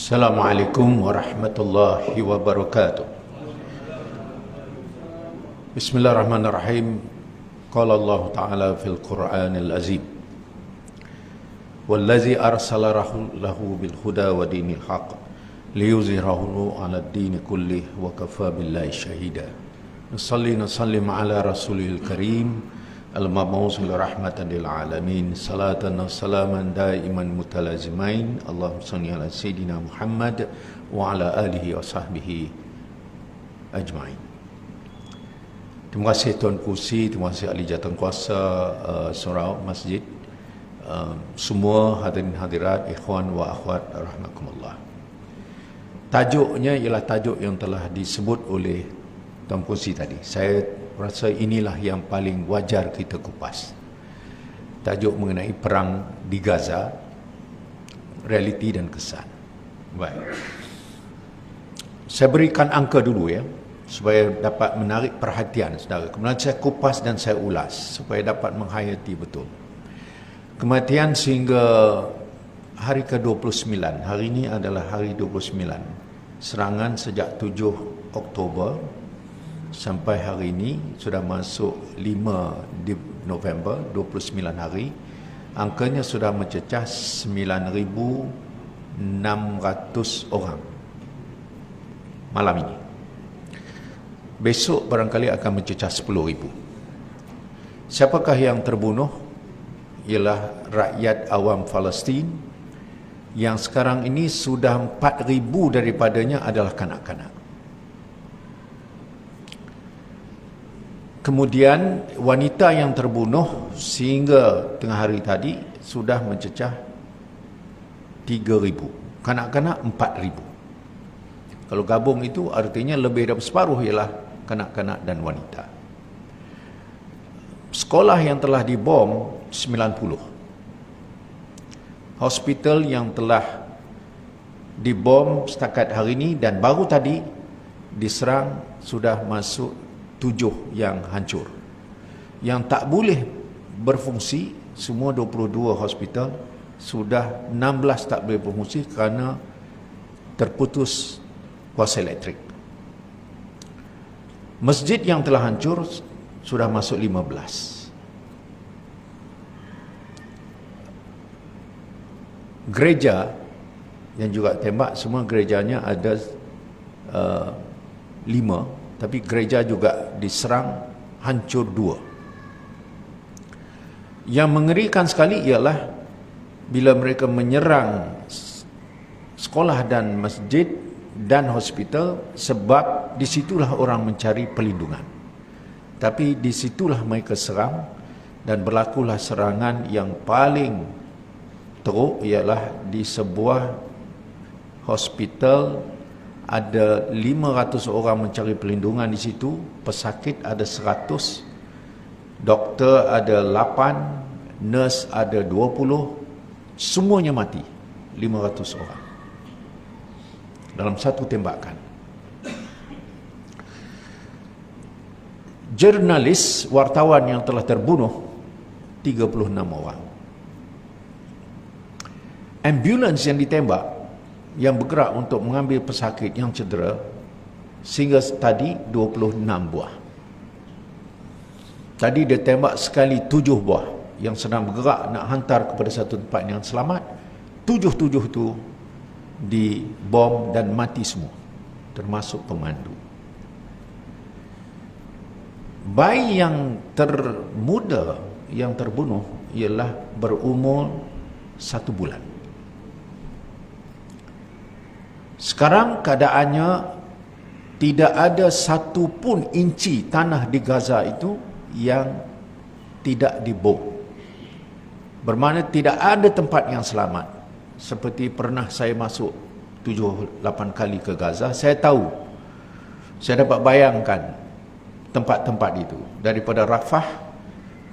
Assalamualaikum warahmatullahi wabarakatuh. Bismillahirrahmanirrahim. Qala Allah Ta'ala fil Qur'anil Azim. Wallazi arsala rasulahu bil huda wa dinil haqq liyuzhirahu 'ala ad-din kullih wa kafa billahi shahida. Nusallim ala rasulil karim al-mab'us rahmatan lil alamin, salatan wa salaman daiman mutalazimain. Allahumma shalli ala sayidina Muhammad wa ala alihi wa sahbihi ajmain. Terima kasih Tuan Kursi, terima kasih ahli jawatan kuasa surau masjid, semua hadirin hadirat, ikhwan wa akhwat rahmatullah. Tajuknya ialah tajuk yang telah disebut oleh Tuan Kursi tadi. Saya rasa inilah yang paling wajar kita kupas. Tajuk mengenai perang di Gaza, realiti dan kesan. Baik. Saya berikan angka dulu ya, supaya dapat menarik perhatian saudara. Kemudian saya kupas dan saya ulas supaya dapat menghayati betul. Kematian sehingga hari ke-29, hari ini adalah hari 29. Serangan sejak 7 Oktober sampai hari ini sudah masuk 5 November, 29 hari. Angkanya sudah mencecah 9,600 orang malam ini. Besok barangkali akan mencecah 10,000. Siapakah yang terbunuh? Ialah rakyat awam Palestin, yang sekarang ini sudah 4,000 daripadanya adalah kanak-kanak. Kemudian wanita yang terbunuh sehingga tengah hari tadi sudah mencecah 3,000. Kanak-kanak 4,000. Kalau gabung itu artinya lebih dari separuh ialah kanak-kanak dan wanita. Sekolah yang telah dibom 90. Hospital yang telah dibom setakat hari ini dan baru tadi diserang sudah masuk 7 yang hancur. Yang tak boleh berfungsi, semua 22 hospital, sudah 16 tak boleh berfungsi kerana terputus kuasa elektrik. Masjid yang telah hancur sudah masuk 15. Gereja yang juga tembak, semua gerejanya ada 5, tapi gereja juga diserang, hancur 2. Yang mengerikan sekali ialah bila mereka menyerang sekolah dan masjid dan hospital, sebab disitulah orang mencari perlindungan. Tapi disitulah mereka serang dan berlakulah serangan yang paling teruk ialah di sebuah hospital. Ada 500 orang mencari perlindungan di situ, pesakit ada 100, doktor ada 8, nurse ada 20, semuanya mati, 500 orang dalam satu tembakan. Jurnalis, wartawan yang telah terbunuh 36 orang. Ambulans yang ditembak, yang bergerak untuk mengambil pesakit yang cedera, sehingga tadi 26 buah. Tadi dia tembak sekali 7 buah yang sedang bergerak nak hantar kepada satu tempat yang selamat. 7 tu dibom dan mati semua, termasuk pemandu. Bayi yang termuda yang terbunuh ialah berumur 1 bulan. Sekarang keadaannya tidak ada satu pun inci tanah di Gaza itu yang tidak dibom. Bermakna tidak ada tempat yang selamat. Seperti pernah saya masuk 7-8 kali ke Gaza, saya tahu, saya dapat bayangkan tempat-tempat itu. Daripada Rafah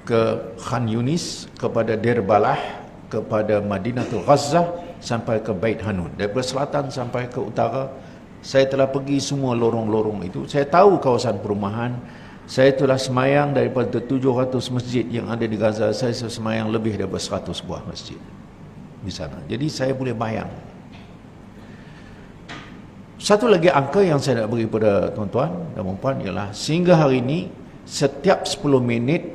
ke Khan Yunis, kepada Deir Balah, kepada Madinatul Gaza, sampai ke Bait Hanun. Daripada selatan sampai ke utara, saya telah pergi semua lorong-lorong itu. Saya tahu kawasan perumahan. Saya telah semayang daripada 700 masjid yang ada di Gaza. Saya semayang lebih daripada 100 buah masjid di sana. Jadi saya boleh bayang. Satu lagi angka yang saya nak beri pada tuan-tuan dan puan ialah sehingga hari ini setiap 10 minit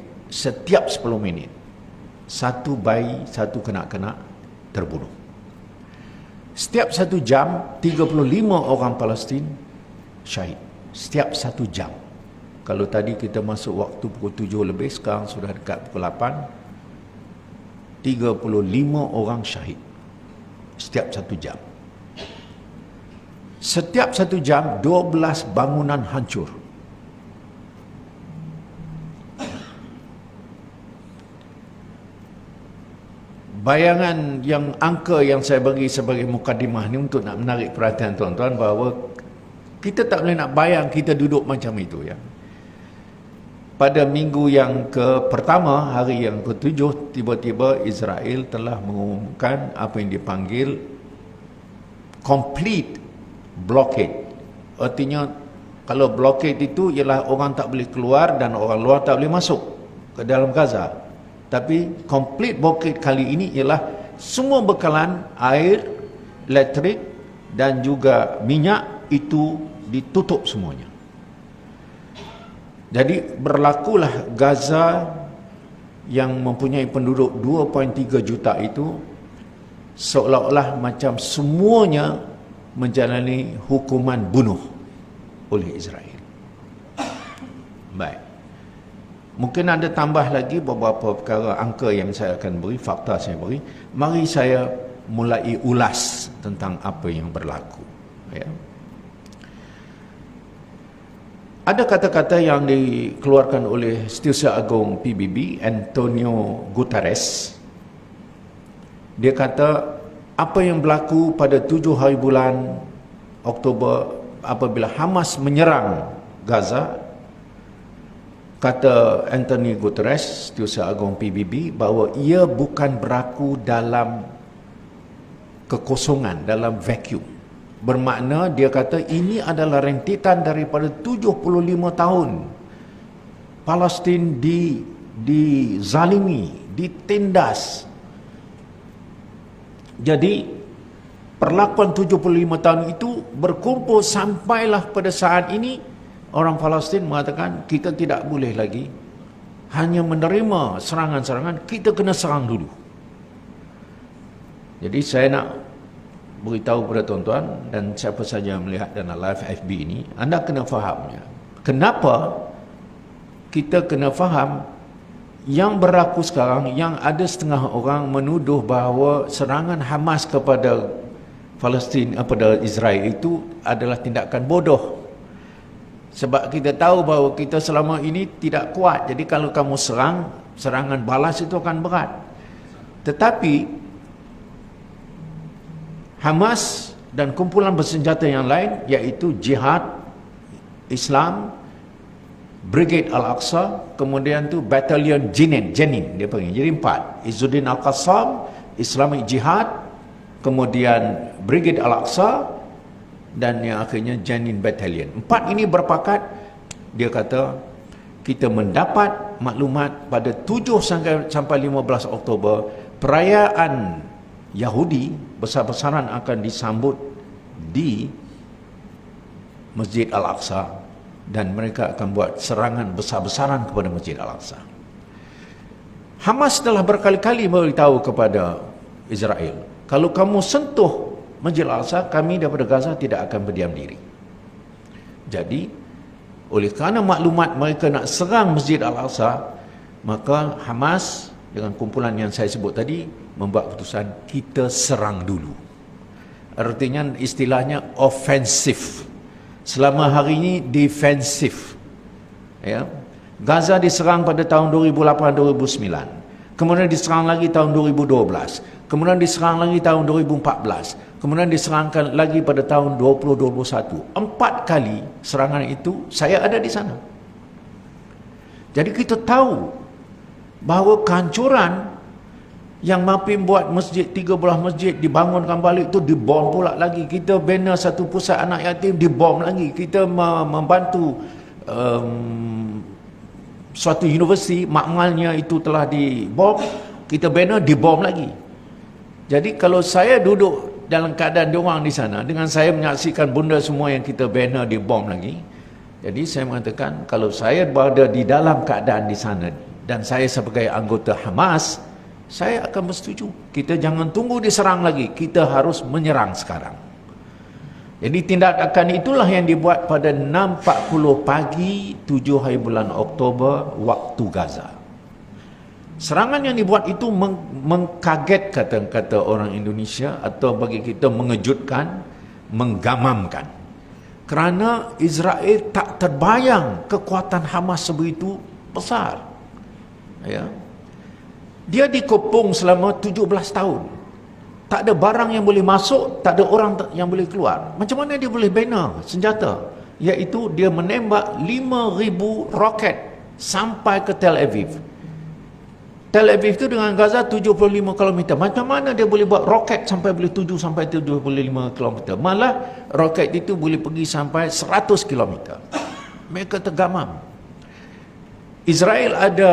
satu bayi, satu kanak-kanak terbunuh. Setiap 1 jam 35 orang Palestin syahid. Setiap 1 jam. Kalau tadi kita masuk waktu pukul 7 lebih, sekarang sudah dekat pukul 8, 35 orang syahid setiap 1 jam. Setiap 1 jam 12 bangunan hancur. Bayangan yang angka yang saya bagi sebagai mukadimah ni untuk nak menarik perhatian tuan-tuan bahawa kita tak boleh nak bayang kita duduk macam itu ya. Pada minggu yang pertama, hari yang ke-7, tiba-tiba Israel telah mengumumkan apa yang dipanggil complete blockade. Artinya kalau blockade itu ialah orang tak boleh keluar dan orang luar tak boleh masuk ke dalam Gaza. Tapi complete blockade kali ini ialah semua bekalan air, elektrik dan juga minyak itu ditutup semuanya. Jadi berlakulah Gaza yang mempunyai penduduk 2.3 juta itu seolah-olah macam semuanya menjalani hukuman bunuh oleh Israel. Baik. Mungkin ada tambah lagi beberapa perkara angka yang saya akan beri, fakta saya beri. Mari saya mulai ulas tentang apa yang berlaku. Ya. Ada kata-kata yang dikeluarkan oleh Setiausaha Agung PBB, Antonio Guterres. Dia kata, apa yang berlaku pada 7 hari bulan Oktober apabila Hamas menyerang Gaza, kata Antonio Guterres, Setiausaha Agung PBB, bahawa ia bukan berlaku dalam kekosongan, dalam vacuum. Bermakna dia kata ini adalah rentetan daripada 75 tahun Palestin dizalimi, ditindas. Jadi perlakuan 75 tahun itu berkumpul sampailah pada saat ini orang Palestin mengatakan kita tidak boleh lagi hanya menerima serangan-serangan, kita kena serang dulu. Jadi saya nak beritahu kepada tuan-tuan dan siapa saja yang melihat dalam live FB ini, anda kena fahamnya. Kenapa kita kena faham yang berlaku sekarang, yang ada setengah orang menuduh bahawa serangan Hamas kepada Palestin, kepada Israel itu adalah tindakan bodoh. Sebab kita tahu bahawa kita selama ini tidak kuat. Jadi kalau kamu serang, serangan balas itu akan berat. Tetapi Hamas dan kumpulan bersenjata yang lain, iaitu Jihad Islam, Brigade Al-Aqsa, kemudian tu Batalion Jenin dia panggil. Jadi 4. Izzuddin Al-Qassam, Islamic Jihad, kemudian Brigade Al-Aqsa, dan yang akhirnya Jenin Battalion. 4 ini berpakat, dia kata, kita mendapat maklumat pada 7 sampai 15 Oktober, perayaan Yahudi besar-besaran akan disambut di Masjid Al-Aqsa dan mereka akan buat serangan besar-besaran kepada Masjid Al-Aqsa. Hamas telah berkali-kali beritahu kepada Israel, kalau kamu sentuh Masjid Al-Aqsa, kami daripada Gaza tidak akan berdiam diri. Jadi, oleh kerana maklumat mereka nak serang Masjid Al-Aqsa, maka Hamas dengan kumpulan yang saya sebut tadi membuat keputusan kita serang dulu. Artinya istilahnya offensif. Selama hari ini defensif. Ya. Gaza diserang pada tahun 2008-2009. Kemudian diserang lagi tahun 2012. Kemudian diserang lagi tahun 2014. Kemudian diserangkan lagi pada tahun 2021. 4 kali serangan itu saya ada di sana. Jadi kita tahu bahawa kehancuran yang Mapim buat masjid, 3 belah masjid dibangunkan balik itu dibom pula lagi. Kita bina satu pusat anak yatim, dibom lagi. Kita membantu suatu universiti, makmalnya itu telah dibom, kita bina, dibom lagi. Jadi kalau saya duduk dalam keadaan diorang di sana, dengan saya menyaksikan benda semua yang kita banner di bom lagi. Jadi saya mengatakan, kalau saya berada di dalam keadaan di sana dan saya sebagai anggota Hamas, saya akan bersetuju. Kita jangan tunggu diserang lagi, kita harus menyerang sekarang. Jadi tindakan itulah yang dibuat pada 6.40 pagi 7 hari bulan Oktober waktu Gaza. Serangan yang dibuat itu mengkagetkan, kata orang Indonesia, atau bagi kita mengejutkan, menggamamkan. Kerana Israel tak terbayang kekuatan Hamas sebegitu besar. Ya. Dia dikepung selama 17 tahun. Tak ada barang yang boleh masuk, tak ada orang yang boleh keluar. Macam mana dia boleh bina senjata? Iaitu dia menembak 5,000 roket sampai ke Tel Aviv. Tel Aviv itu dengan Gaza 75 km. Macam mana dia boleh buat roket sampai boleh 75 km? Malah roket itu boleh pergi sampai 100 km. Mereka tergamam. Israel ada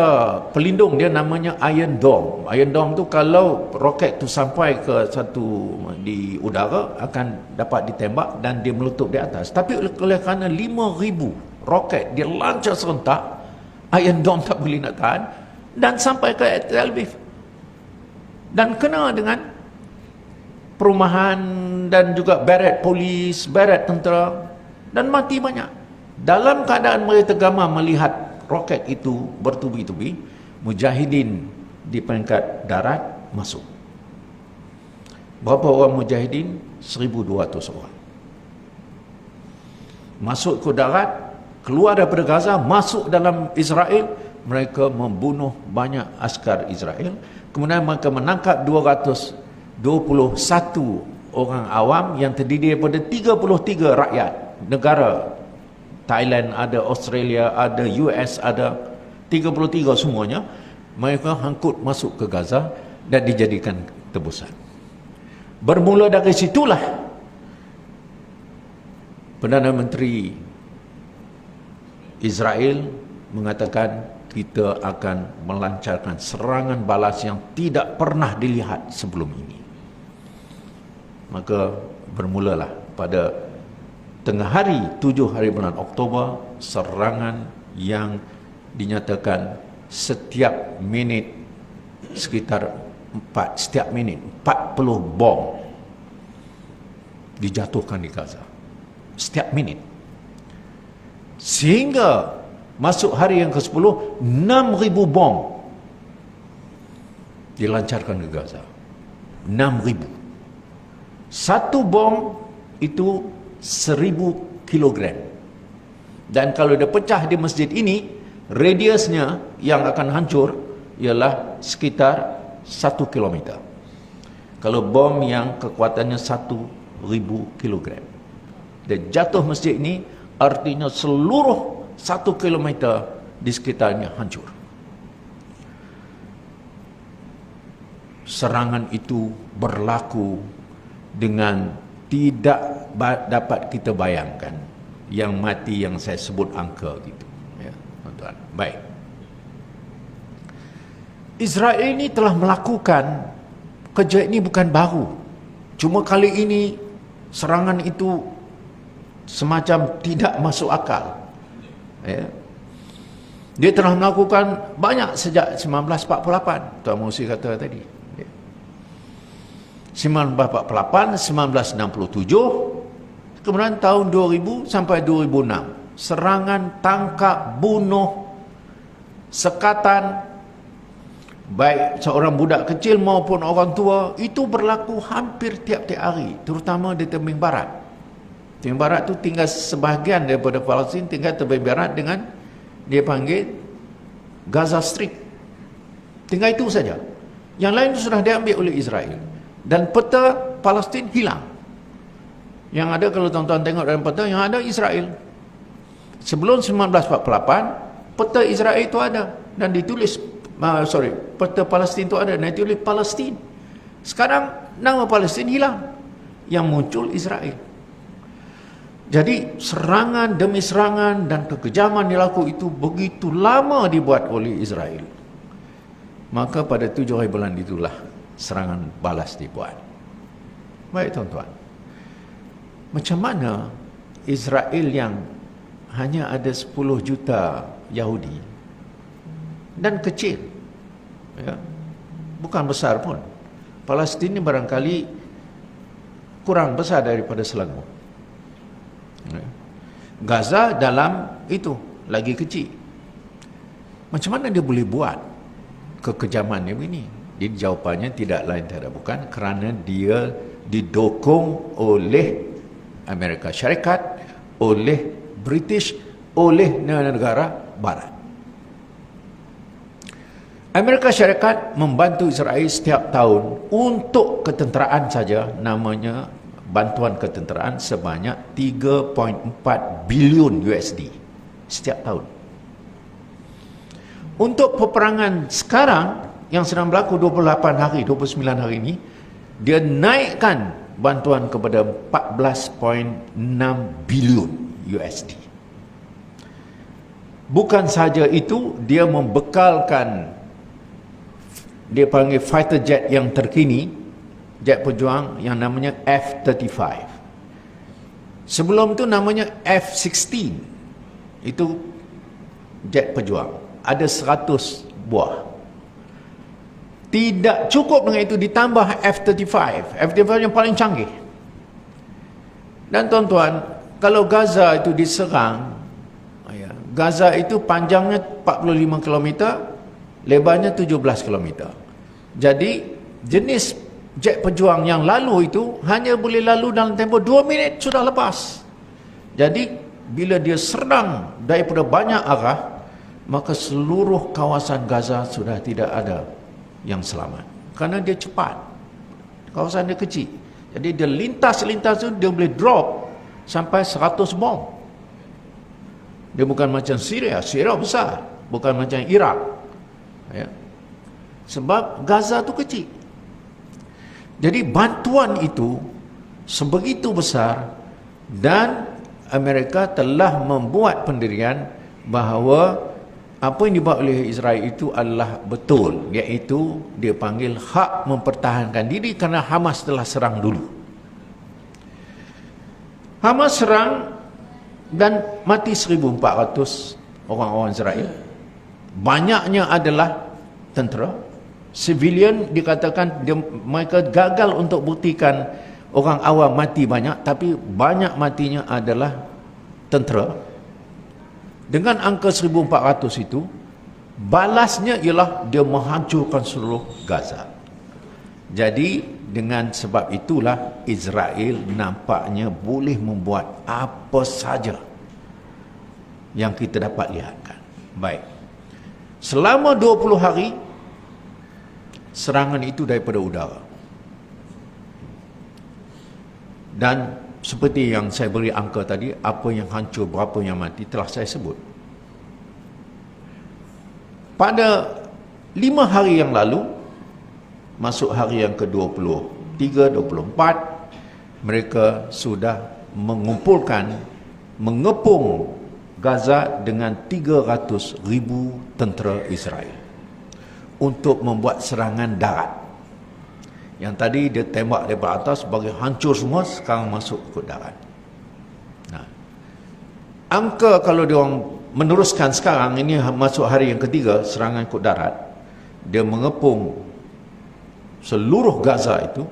pelindung dia namanya Iron Dome. Iron Dome tu kalau roket tu sampai ke satu di udara akan dapat ditembak dan dia meletup di atas. Tapi oleh kerana 5,000 roket dia lancar serentak, Iron Dome tak boleh nak tahan dan sampai ke Tel Aviv. Dan kena dengan perumahan dan juga baret polis, baret tentera, dan mati banyak. Dalam keadaan mereka tergamam melihat roket itu bertubi-tubi, mujahidin di peringkat darat masuk. Berapa orang mujahidin? 1,200 orang. Masuk ke darat, keluar daripada Gaza, masuk dalam Israel. Mereka membunuh banyak askar Israel. Kemudian mereka menangkap 221 orang awam yang terdiri daripada 33 rakyat negara. Thailand ada, Australia ada, US ada, 33 semuanya. Mereka hangkut masuk ke Gaza dan dijadikan tebusan. Bermula dari situlah Perdana Menteri Israel mengatakan kita akan melancarkan serangan balas yang tidak pernah dilihat sebelum ini. Maka bermulalah pada tengah hari 7 hari bulan Oktober serangan yang dinyatakan setiap minit sekitar setiap minit 40 bom dijatuhkan di Gaza. Setiap minit. Sehingga masuk hari yang ke-10, 6,000 bom dilancarkan ke Gaza. 6,000. Satu bom itu 1,000 kilogram. Dan kalau dia pecah di masjid ini, radiusnya yang akan hancur ialah sekitar 1 kilometer. Kalau bom yang kekuatannya 1,000 kilogram. Dia jatuh masjid ini, artinya seluruh 1 kilometer di sekitarnya hancur. Serangan itu berlaku dengan tidak dapat kita bayangkan. Yang mati yang saya sebut angka gitu. Ya, tuan-tuan. Baik. Israel ini telah melakukan kerja ini bukan baru. Cuma kali ini serangan itu semacam tidak masuk akal. Ya. Dia telah melakukan banyak sejak 1948, Tuan Musi kata tadi. Ya. 1948, 1967, kemudian tahun 2000 sampai 2006. Serangan, tangkap, bunuh, sekatan, baik seorang budak kecil maupun orang tua, itu berlaku hampir tiap-tiap hari, terutama di Tebing Barat. Tebing Barat tu tinggal sebahagian daripada Palestin tinggal Tebing Barat dengan dia panggil Gaza Strip. Tinggal itu saja. Yang lain itu sudah diambil oleh Israel. Dan peta Palestin hilang. Yang ada, kalau tuan-tuan tengok dalam peta, yang ada Israel. Sebelum 1948, peta Israel itu ada dan ditulis peta Palestin itu ada dan ditulis Palestin. Sekarang nama Palestin hilang. Yang muncul Israel. Jadi serangan demi serangan dan kekejaman yang laku itu begitu lama dibuat oleh Israel. Maka pada 7 hari bulan itulah serangan balas dibuat. Baik tuan-tuan, macam mana Israel yang hanya ada 10 juta Yahudi dan kecil, ya, bukan besar pun. Palestin ini barangkali kurang besar daripada Selangor. Gaza dalam itu lagi kecil. Macam mana dia boleh buat kekejaman dia begini? Jadi jawapannya tidak lain tiada bukan kerana dia didukung oleh Amerika Syarikat, oleh British, oleh negara Barat. Amerika Syarikat membantu Israel setiap tahun untuk ketenteraan saja, namanya bantuan ketenteraan sebanyak 3.4 bilion USD setiap tahun. Untuk peperangan sekarang yang sedang berlaku 28 hari, 29 hari ini, dia naikkan bantuan kepada 14.6 bilion USD. Bukan saja itu, dia membekalkan, dia panggil fighter jet yang terkini, jet pejuang yang namanya F-35. Sebelum itu namanya F-16. Itu jet pejuang. Ada 100 buah. Tidak cukup dengan itu, ditambah F-35. F-35 yang paling canggih. Dan tuan-tuan, kalau Gaza itu diserang, Gaza itu panjangnya 45 km, lebarnya 17 km. Jadi jenis jet pejuang yang lalu itu hanya boleh lalu dalam tempoh 2 minit sudah lepas. Jadi bila dia serang daripada banyak arah, maka seluruh kawasan Gaza sudah tidak ada yang selamat. Kerana dia cepat. Kawasan dia kecil. Jadi dia lintas-lintas itu dia boleh drop sampai 100 bom. Dia bukan macam Syria. Syria besar. Bukan macam Iraq. Ya. Sebab Gaza tu kecil. Jadi bantuan itu sebegitu besar dan Amerika telah membuat pendirian bahawa apa yang dibuat oleh Israel itu adalah betul, iaitu dia panggil hak mempertahankan diri kerana Hamas telah serang dulu. Hamas serang dan mati 1,400 orang-orang Israel. Banyaknya adalah tentera. Civilian dikatakan mereka gagal untuk buktikan orang awam mati banyak, tapi banyak matinya adalah tentera. Dengan angka 1,400 itu, balasnya ialah dia menghancurkan seluruh Gaza. Jadi dengan sebab itulah Israel nampaknya boleh membuat apa saja yang kita dapat lihatkan. Baik. Selama 20 hari serangan itu daripada udara. Dan seperti yang saya beri angka tadi, apa yang hancur, berapa yang mati, telah saya sebut. Pada 5 hari yang lalu, masuk hari yang ke-23, 24, mereka sudah mengumpulkan, mengepung Gaza dengan 300,000 tentera Israel untuk membuat serangan darat. Yang tadi dia tembak daripada atas bagi hancur semua, sekarang masuk ke darat. Nah, angka kalau dia orang meneruskan sekarang, ini masuk hari yang ketiga serangan ke darat, dia mengepung seluruh Gaza itu.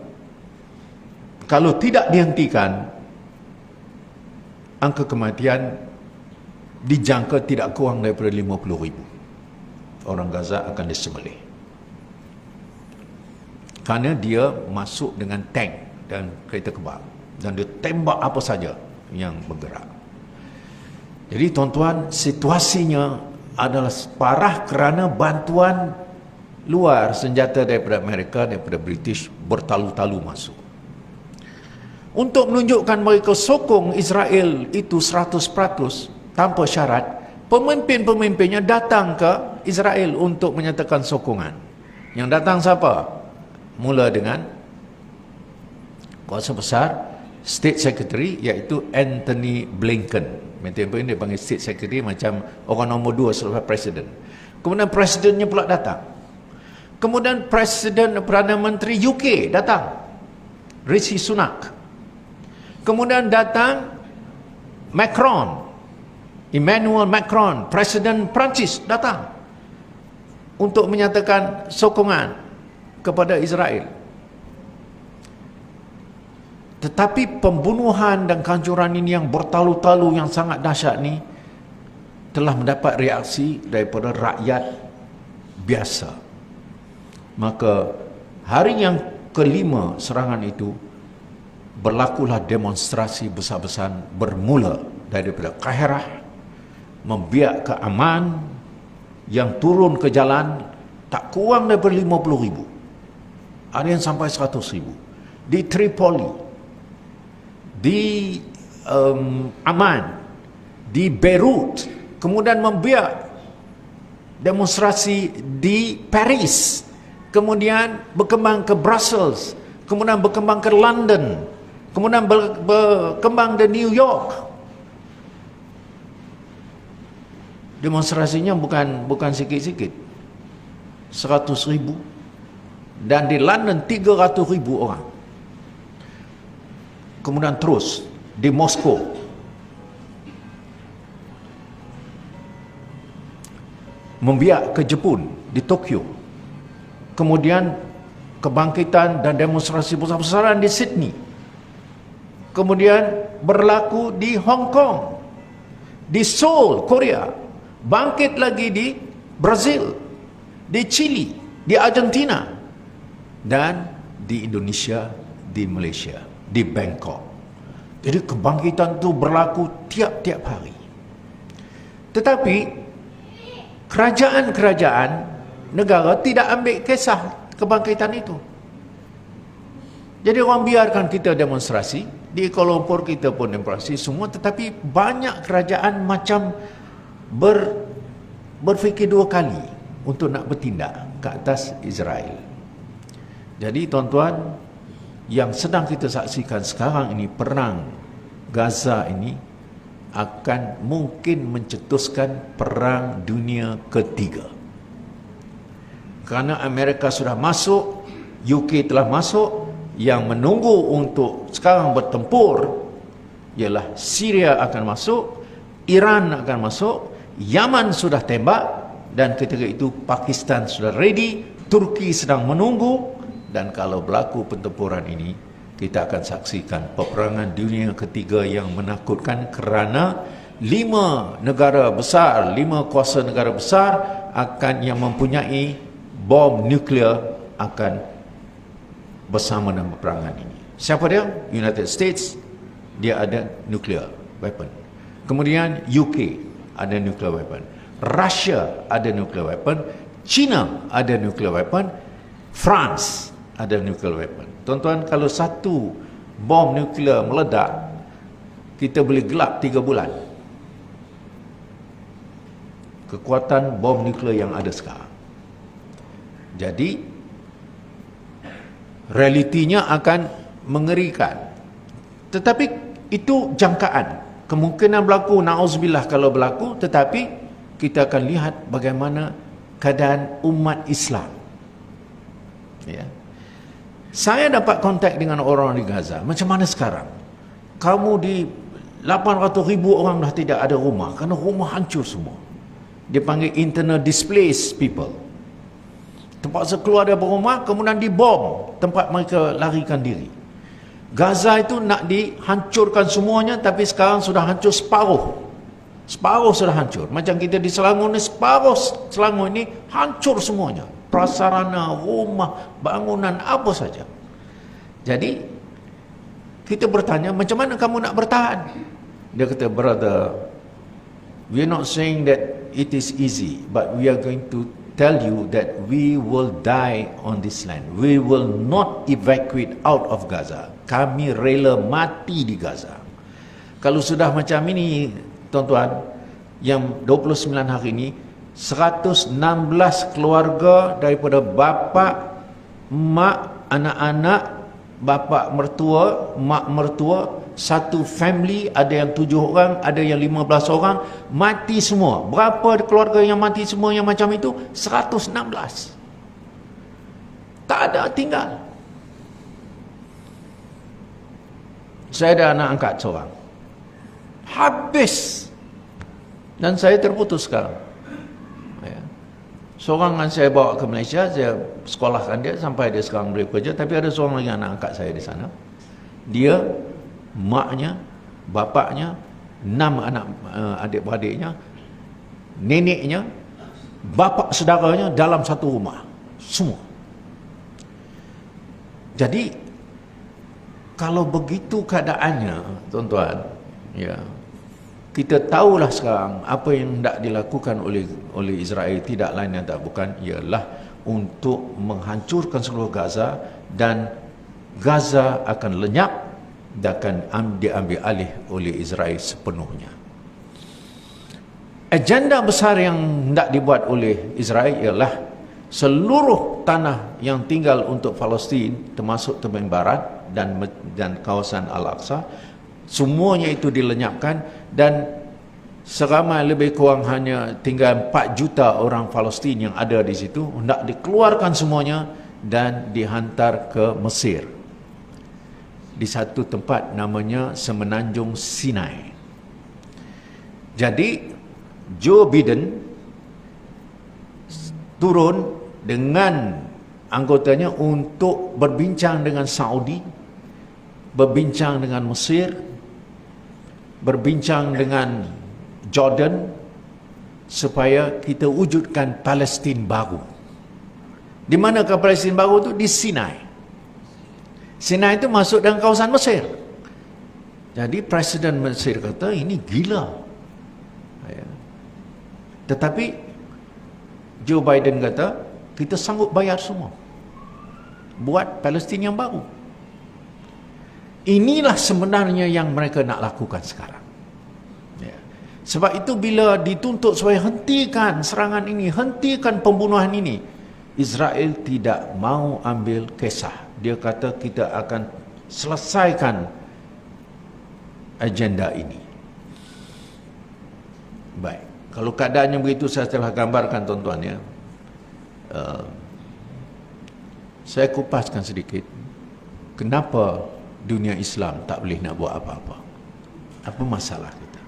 Kalau tidak dihentikan, angka kematian dijangka tidak kurang daripada 50,000 orang Gaza akan disembelih. Kerana dia masuk dengan tank dan kereta kebal, dan dia tembak apa saja yang bergerak. Jadi tuan-tuan, situasinya adalah parah kerana bantuan luar, senjata daripada Amerika, daripada British bertalu-talu masuk. Untuk menunjukkan mereka sokong Israel itu 100% tanpa syarat, pemimpin-pemimpinnya datang ke Israel untuk menyatakan sokongan. Yang datang siapa? Mula dengan kuasa besar State Secretary, iaitu Anthony Blinken. Mereka dia panggil State Secretary macam orang nombor 2 selepas Presiden. Kemudian Presidennya pula datang. Kemudian Presiden Perdana Menteri UK datang. Rishi Sunak. Kemudian datang Emmanuel Macron, Presiden Perancis datang untuk menyatakan sokongan kepada Israel. Tetapi pembunuhan dan kehancuran ini yang bertalu-talu, yang sangat dahsyat ni, telah mendapat reaksi daripada rakyat biasa. Maka hari yang kelima serangan itu, berlakulah demonstrasi besar-besaran bermula daripada Kairah, membiak ke Amman, yang turun ke jalan tak kurang daripada 50,000. Ada yang sampai 100,000. Di Tripoli, di Amman, di Beirut, kemudian membiak demonstrasi di Paris, kemudian berkembang ke Brussels, kemudian berkembang ke London, kemudian berkembang ke New York. Demonstrasinya bukan sikit-sikit, 100,000, dan di London 300,000 orang. Kemudian terus di Moskow, membiak ke Jepun, di Tokyo. Kemudian kebangkitan dan demonstrasi besar-besaran di Sydney. Kemudian berlaku di Hong Kong, di Seoul, Korea, bangkit lagi di Brazil, di Chili, di Argentina, dan di Indonesia, di Malaysia, di Bangkok. Jadi kebangkitan itu berlaku tiap-tiap hari. Tetapi kerajaan-kerajaan negara tidak ambil kisah kebangkitan itu. Jadi orang biarkan kita demonstrasi, di Kuala Lumpur kita pun demonstrasi semua, tetapi banyak kerajaan macam berfikir dua kali untuk nak bertindak ke atas Israel. Jadi tuan-tuan, yang sedang kita saksikan sekarang ini, perang Gaza ini akan mungkin mencetuskan perang dunia ketiga. Kerana Amerika sudah masuk, UK telah masuk, yang menunggu untuk sekarang bertempur ialah Syria akan masuk, Iran akan masuk, Yaman sudah tembak, dan ketika itu Pakistan sudah ready, Turki sedang menunggu. Dan kalau berlaku pertempuran ini, kita akan saksikan peperangan dunia ketiga yang menakutkan, kerana 5 negara besar, 5 kuasa negara besar akan yang mempunyai bom nuklear akan bersama dalam peperangan ini. Siapa dia? United States, dia ada nuclear weapon. Kemudian UK ada nuclear weapon. Russia ada nuclear weapon. China ada nuclear weapon. France ada nuclear weapon. Tuan-tuan, kalau satu bom nuklear meledak, kita boleh gelap 3 bulan. Kekuatan bom nuklear yang ada sekarang. Jadi realitinya akan mengerikan. Tetapi itu jangkaan. Kemungkinan berlaku, na'udzubillah kalau berlaku, tetapi kita akan lihat bagaimana keadaan umat Islam. Ya. Saya dapat kontak dengan orang di Gaza. Macam mana sekarang? Kamu di 800,000 orang dah tidak ada rumah, kerana rumah hancur semua. Dia panggil internal displaced people. Terpaksa keluar dari rumah, kemudian dibom tempat mereka larikan diri. Gaza itu nak dihancurkan semuanya, tapi sekarang sudah hancur separuh. Separuh sudah hancur. Macam kita di Selangor ni, separuh Selangor ini hancur semuanya. Prasarana, rumah, bangunan, apa saja. Jadi kita bertanya, macam mana kamu nak bertahan? Dia kata, brother, we are not saying that it is easy, but we are going to tell you that we will die on this land. We will not evacuate out of Gaza. Kami rela mati di Gaza. Kalau sudah macam ini, tuan-tuan, yang 29 hari ini, 116 keluarga daripada bapa, mak, anak-anak, bapa mertua, mak mertua, satu family, ada yang 7 orang, ada yang 15 orang, mati semua. Berapa keluarga yang mati semua yang macam itu? 116. Tak ada tinggal. Saya ada anak angkat seorang. Habis. Dan saya terputus sekarang. Ya. Seorang yang saya bawa ke Malaysia, saya sekolahkan dia sampai dia sekarang boleh bekerja. Tapi ada seorang lagi anak angkat saya di sana. Dia, maknya, bapaknya, 6 anak adik-beradiknya, neneknya, bapa saudaranya dalam satu rumah. Semua. Jadi kalau begitu keadaannya, tuan-tuan, ya, kita tahulah sekarang apa yang hendak dilakukan oleh Israel tidak lain dan tak bukan ialah untuk menghancurkan seluruh Gaza, dan Gaza akan lenyap dan akan diambil alih oleh Israel sepenuhnya. Agenda besar yang hendak dibuat oleh Israel ialah seluruh tanah yang tinggal untuk Palestin, termasuk Tebing Barat dan kawasan Al-Aqsa, semuanya itu dilenyapkan, dan seramai lebih kurang hanya tinggal 4 juta orang Palestin yang ada di situ hendak dikeluarkan semuanya dan dihantar ke Mesir, di satu tempat namanya Semenanjung Sinai. Jadi Joe Biden turun dengan anggotanya untuk berbincang dengan Saudi, berbincang dengan Mesir, berbincang dengan Jordan, supaya kita wujudkan Palestin baru. Di manakah Palestin baru itu? Di Sinai. Sinai itu masuk dalam kawasan Mesir. Jadi Presiden Mesir kata ini gila. Ya. Tetapi Joe Biden kata kita sanggup bayar semua buat Palestin yang baru. Inilah sebenarnya yang mereka nak lakukan sekarang. Ya. Sebab itu bila dituntut supaya hentikan serangan ini, hentikan pembunuhan ini, Israel tidak mau ambil kisah. Dia kata kita akan selesaikan agenda ini. Baik, kalau keadaannya begitu saya telah gambarkan, tuan-tuan, ya. Saya kupaskan sedikit kenapa dunia Islam tak boleh nak buat apa-apa. Apa masalah kita?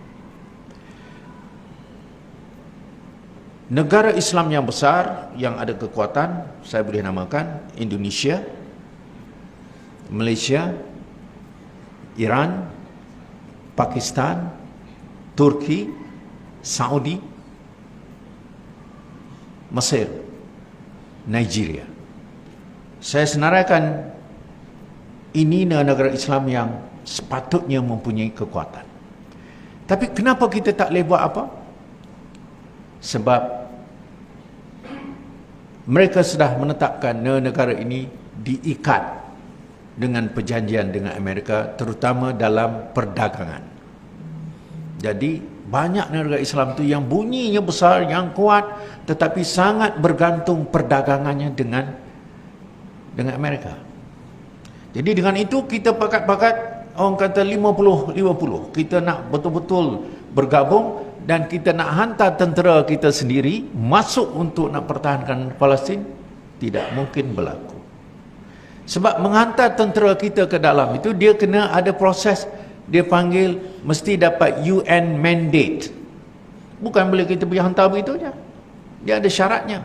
Negara Islam yang besar, yang ada kekuatan, saya boleh namakan Indonesia, Malaysia, Iran, Pakistan, Turki, Saudi, Mesir, Nigeria. Saya senaraikan ini negara Islam yang sepatutnya mempunyai kekuatan. Tapi kenapa kita tak boleh buat apa? Sebab mereka sudah menetapkan negara ini diikat dengan perjanjian dengan Amerika, terutama dalam perdagangan. Jadi banyak negara Islam tu yang bunyinya besar, yang kuat, tetapi sangat bergantung perdagangannya dengan Amerika. Jadi dengan itu kita pakat-pakat, orang kata 50-50. Kita nak betul-betul bergabung dan kita nak hantar tentera kita sendiri masuk untuk nak pertahankan Palestin. Tidak mungkin berlaku. Sebab menghantar tentera kita ke dalam itu, dia kena ada proses. Dia panggil mesti dapat UN mandate. Bukan boleh kita pergi hantar begitu saja. Dia ada syaratnya.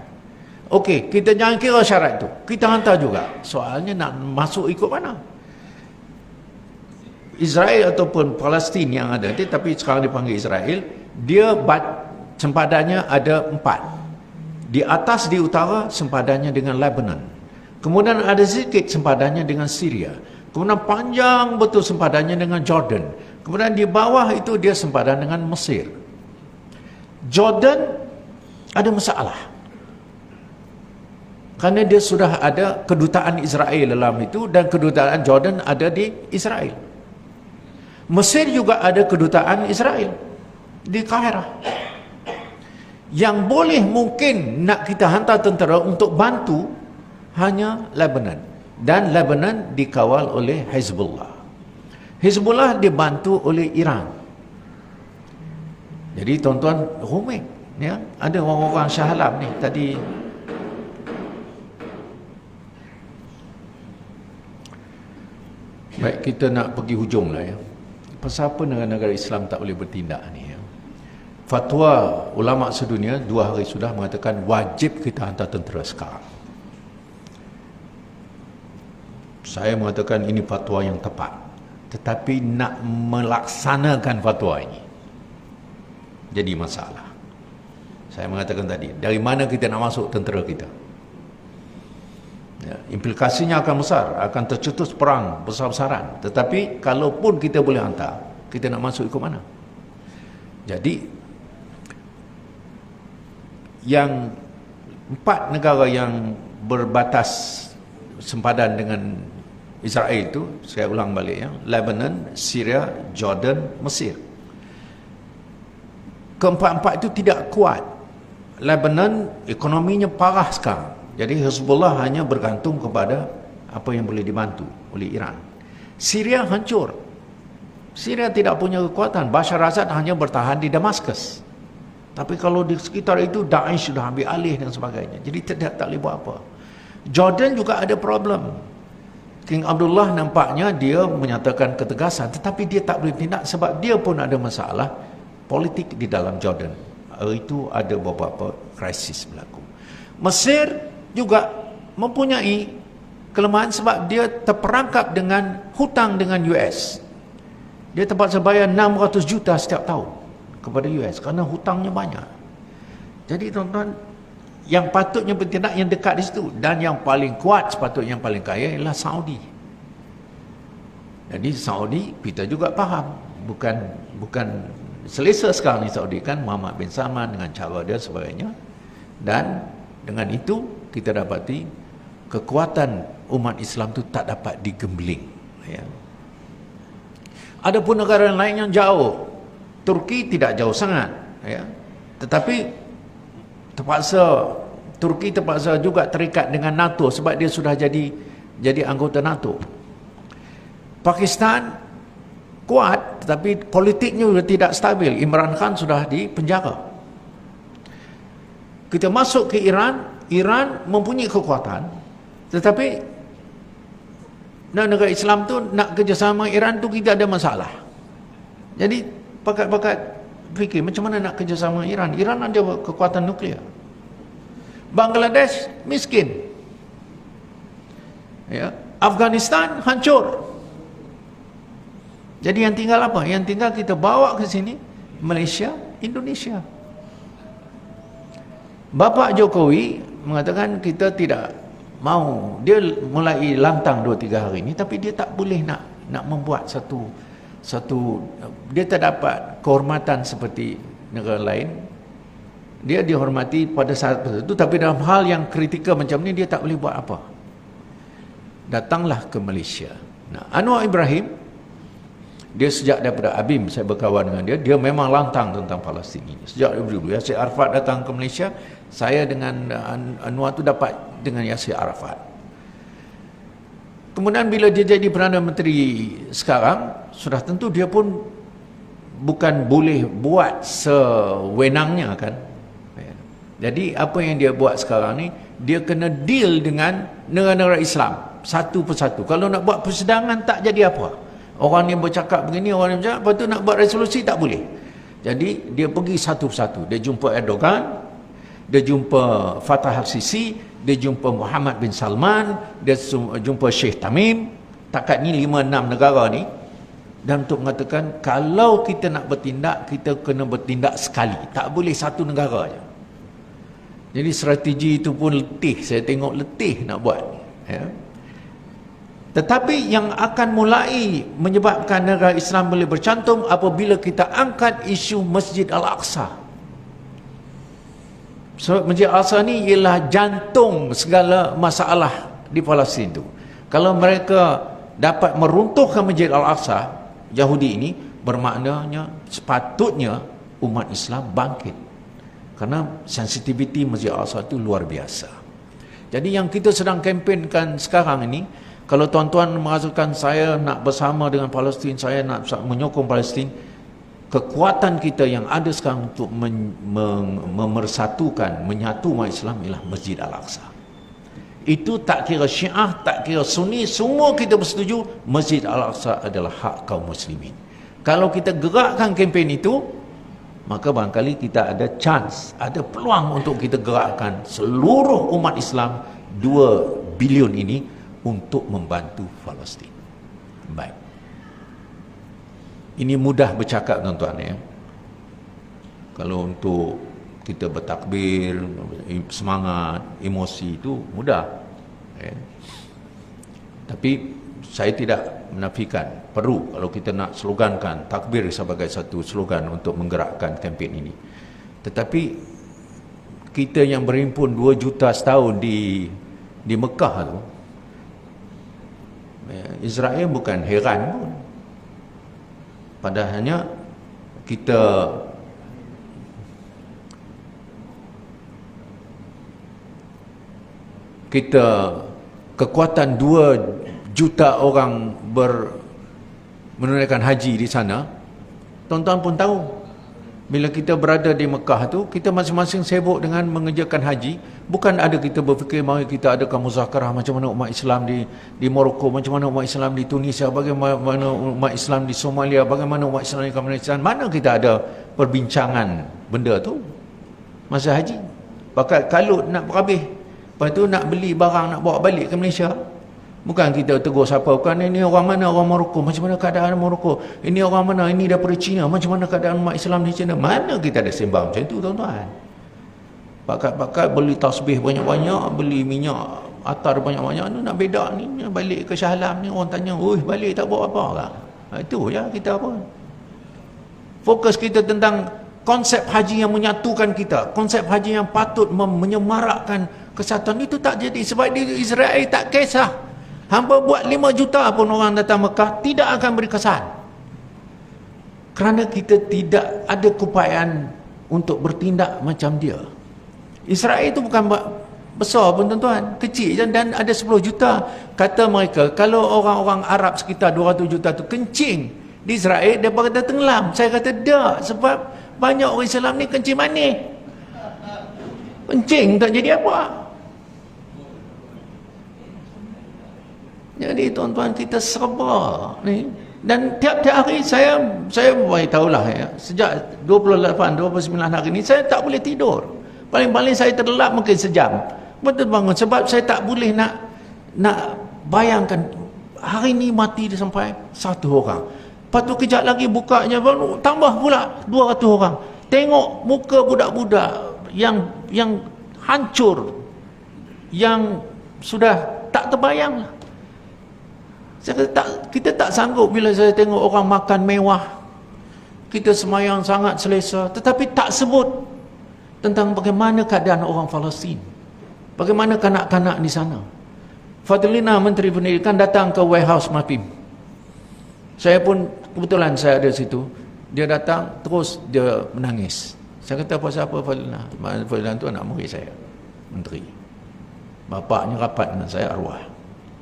Okey, kita jangan kira syarat itu. Kita hantar juga. Soalnya nak masuk ikut mana? Israel ataupun Palestin yang ada, tapi sekarang dipanggil Israel, dia sempadannya ada 4. Di atas, di utara, sempadannya dengan Lebanon. Kemudian ada sedikit sempadannya dengan Syria. Kemudian panjang betul sempadannya dengan Jordan. Kemudian di bawah itu dia sempadan dengan Mesir. Jordan ada masalah. Kerana dia sudah ada kedutaan Israel dalam itu, dan kedutaan Jordan ada di Israel. Mesir juga ada kedutaan Israel di Kairah. Yang boleh mungkin nak kita hantar tentera untuk bantu hanya Lebanon. Dan Lebanon dikawal oleh Hezbollah. Hezbollah dibantu oleh Iran. Jadi tuan-tuan rumit, ya. Ada orang-orang Shah Alam ni tadi. Baik, kita nak pergi hujung lah ya. Pasal apa negara-negara Islam tak boleh bertindak ni ya? Fatwa ulama sedunia 2 hari sudah mengatakan wajib kita hantar tentera sekarang. Saya mengatakan ini fatwa yang tepat, tetapi nak melaksanakan fatwa ini jadi masalah. Saya mengatakan tadi, dari mana kita nak masuk tentera kita? Ya, implikasinya akan besar, akan tercetus perang besar-besaran. Tetapi kalaupun kita boleh hantar, kita nak masuk ikut mana? Jadi yang 4 negara yang berbatas sempadan dengan Israel itu, saya ulang balik ya, Lebanon, Syria, Jordan, Mesir. Keempat-empat itu tidak kuat. Lebanon ekonominya parah sekarang. Jadi Hezbollah hanya bergantung kepada apa yang boleh dibantu oleh Iran. Syria hancur. Syria tidak punya kekuatan. Bashar Assad hanya bertahan di Damaskus. Tapi kalau di sekitar itu Daesh sudah ambil alih dan sebagainya. Jadi tak boleh buat apa. Jordan juga ada problem. King Abdullah nampaknya dia menyatakan ketegasan, tetapi dia tak boleh tindak sebab dia pun ada masalah politik di dalam Jordan. Hari itu ada beberapa krisis berlaku. Mesir juga mempunyai kelemahan sebab dia terperangkap dengan hutang dengan US. Dia terpaksa bayar 600 juta setiap tahun kepada US kerana hutangnya banyak. Jadi tuan-tuan, yang patutnya bertindak yang dekat di situ, dan yang paling kuat sepatutnya yang paling kaya ialah Saudi. Jadi Saudi kita juga faham, bukan selesa sekarang ni Saudi kan, Muhammad bin Salman dengan cara dia sebagainya, dan dengan itu kita dapati kekuatan umat Islam tu tak dapat digembling ya. Adapun negara lain yang jauh, Turki tidak jauh sangat ya, tetapi Turki terpaksa juga terikat dengan NATO sebab dia sudah jadi anggota NATO. Pakistan kuat tetapi politiknya sudah tidak stabil. Imran Khan sudah dipenjara. Kita masuk ke Iran mempunyai kekuatan, tetapi negara Islam tu nak kerjasama Iran tu kita ada masalah. Jadi pakat-pakat fikir macam mana nak kerjasama Iran. Iran ada kekuatan nuklear. Bangladesh miskin ya. Afghanistan hancur. Jadi yang tinggal apa? Yang tinggal kita bawa ke sini Malaysia, Indonesia. Bapak Jokowi mengatakan kita tidak mau, dia mulai lantang 2-3 hari ini, tapi dia tak boleh nak membuat satu dia tak dapat kehormatan seperti negara lain. Dia dihormati pada saat tertentu, tapi dalam hal yang kritikal macam ni dia tak boleh buat apa. Datanglah ke Malaysia. Nah, Anwar Ibrahim, dia sejak daripada ABIM saya berkawan dengan dia memang lantang tentang Palestin ini. Sejak dulu Yasir Arafat datang ke Malaysia, saya dengan Anwar tu dapat dengan Yasir Arafat. Kemudian bila dia jadi Perdana Menteri sekarang, sudah tentu dia pun bukan boleh buat sewenangnya kan. Jadi apa yang dia buat sekarang ni, dia kena deal dengan negara-negara Islam satu persatu. Kalau nak buat persidangan tak jadi apa. Orang yang bercakap begini, orang yang bercakap, lepas tu nak buat resolusi tak boleh. Jadi dia pergi satu persatu. Dia jumpa Erdogan, dia jumpa Fattah al-Sisi, dia jumpa Muhammad bin Salman, dia jumpa Sheikh Tamim. Takat ni 5-6 negara ni. Dan untuk mengatakan kalau kita nak bertindak, kita kena bertindak sekali. Tak boleh satu negara je. Jadi strategi itu pun letih. Saya tengok letih nak buat ya. Tetapi yang akan mulai menyebabkan negara Islam boleh bercantum apabila kita angkat isu Masjid Al-Aqsa. Sebab Masjid Al-Aqsa ni ialah jantung segala masalah di Palestin itu. Kalau mereka dapat meruntuhkan Masjid Al-Aqsa, Yahudi ini, bermaknanya sepatutnya umat Islam bangkit. Karena sensitiviti Masjid Al-Aqsa itu luar biasa. Jadi yang kita sedang kempenkan sekarang ini, kalau tuan-tuan merasakan saya nak bersama dengan Palestin, saya nak menyokong Palestin, kekuatan kita yang ada sekarang untuk memersatukan, menyatu umat Islam ialah Masjid Al-Aqsa. Itu tak kira Syiah, tak kira Sunni, semua kita bersetuju Masjid Al-Aqsa adalah hak kaum muslimin. Kalau kita gerakkan kempen itu, maka barangkali kita ada chance, ada peluang untuk kita gerakkan seluruh umat Islam 2 bilion ini untuk membantu Palestin. Baik. Ini mudah bercakap tuan-tuan ya. Kalau untuk kita bertakbir, semangat, emosi itu mudah. Ya. Tapi saya tidak menafikan perlu kalau kita nak slogankan takbir sebagai satu slogan untuk menggerakkan kempen ini. Tetapi kita yang berhimpun 2 juta setahun di Mekah tu, Israel bukan heran pun. Padahalnya kita kekuatan 2 juta orang menunaikan haji di sana. Tuan-tuan pun tahu, bila kita berada di Mekah tu, kita masing-masing sibuk dengan mengerjakan haji. Bukan ada kita berfikir mari kita adakan muzakarah macam mana umat Islam di Morocco, macam mana umat Islam di Tunisia, bagaimana umat Islam di Somalia, bagaimana umat Islam di Afghanistan. Mana kita ada perbincangan benda tu masa haji. Pakai kalut nak berhabis, lepas tu nak beli barang nak bawa balik ke Malaysia. Bukan kita tegur siapa, bukan ini orang mana, orang Morocco, macam mana keadaan Morocco, ini orang mana, ini daripada China, macam mana keadaan umat Islam di China. Mana kita ada sembang macam tu tuan-tuan. Pakat-pakat beli tasbih banyak-banyak, beli minyak atar banyak-banyak, ni nak bedak ni balik ke Shah Alam ni, orang tanya, "Oi, balik tak bawa apa lah." Itu ya kita apa. Fokus kita tentang konsep haji yang menyatukan kita, konsep haji yang patut menyemarakkan kesatuan. Itu tak jadi sebab di Israel tak kisah. Hampa buat 5 juta pun orang datang Mekah tidak akan beri kesan. Kerana kita tidak ada keupayaan untuk bertindak macam dia. Israel itu bukan besar pun tuan-tuan, kecil dan ada 10 juta. Kata mereka kalau orang-orang Arab sekitar 200 juta tu kencing di Israel, dia kata tenggelam. Saya kata tak, sebab banyak orang Islam ni kencing manis. Kencing tak jadi apa. Jadi tuan-tuan, kita sabar ni. Dan tiap-tiap hari saya beritahulah ya, sejak 29 hari ni saya tak boleh tidur. Paling-paling saya terlelap mungkin sejam. Betul bangun sebab saya tak boleh nak bayangkan hari ni mati dia sampai 1 orang. Lepas tu kejap lagi bukanya baru tambah pula 200 orang. Tengok muka budak-budak yang hancur, yang sudah tak terbayang lah. Saya kata kita tak sanggup bila saya tengok orang makan mewah. Kita semayang sangat selesa, tetapi tak sebut tentang bagaimana keadaan orang Palestin. Bagaimana kanak-kanak di sana. Fadlina Menteri Pendidikan datang ke warehouse MAPIM. Saya pun kebetulan saya ada situ. Dia datang terus dia menangis. Saya kata apa Fadlina? Fadlina tu anak murid saya, menteri. Bapaknya rapat dengan saya arwah.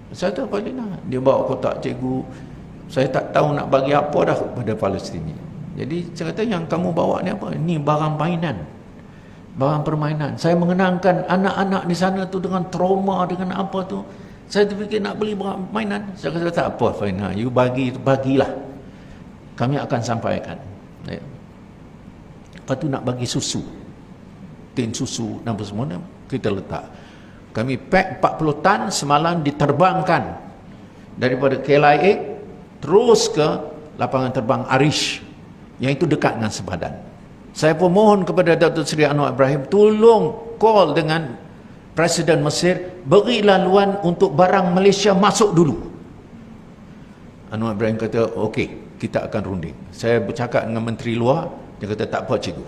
Saya kata Fadlina, dia bawa kotak, cikgu, saya tak tahu nak bagi apa dah kepada Palestin ni. Jadi saya kata yang kamu bawa ni apa? Ni barang mainan, barang permainan. Saya mengenangkan anak-anak di sana tu dengan trauma, dengan apa tu. Saya terfikir nak beli barang mainan. Saya kata tak apa Fadlina, you bagilah. Kami akan sampaikan. Lepas tu nak bagi susu, tin susu dan apa semua kita letak. Kami pack 40 tan semalam diterbangkan daripada KLIA terus ke lapangan terbang Arish yang itu dekat dengan Sepadan. Saya pun mohon kepada Datuk Seri Anwar Ibrahim tolong call dengan Presiden Mesir, beri laluan untuk barang Malaysia masuk dulu. Anwar Ibrahim kata okey, kita akan runding. Saya bercakap dengan Menteri Luar, dia kata tak apa cikgu,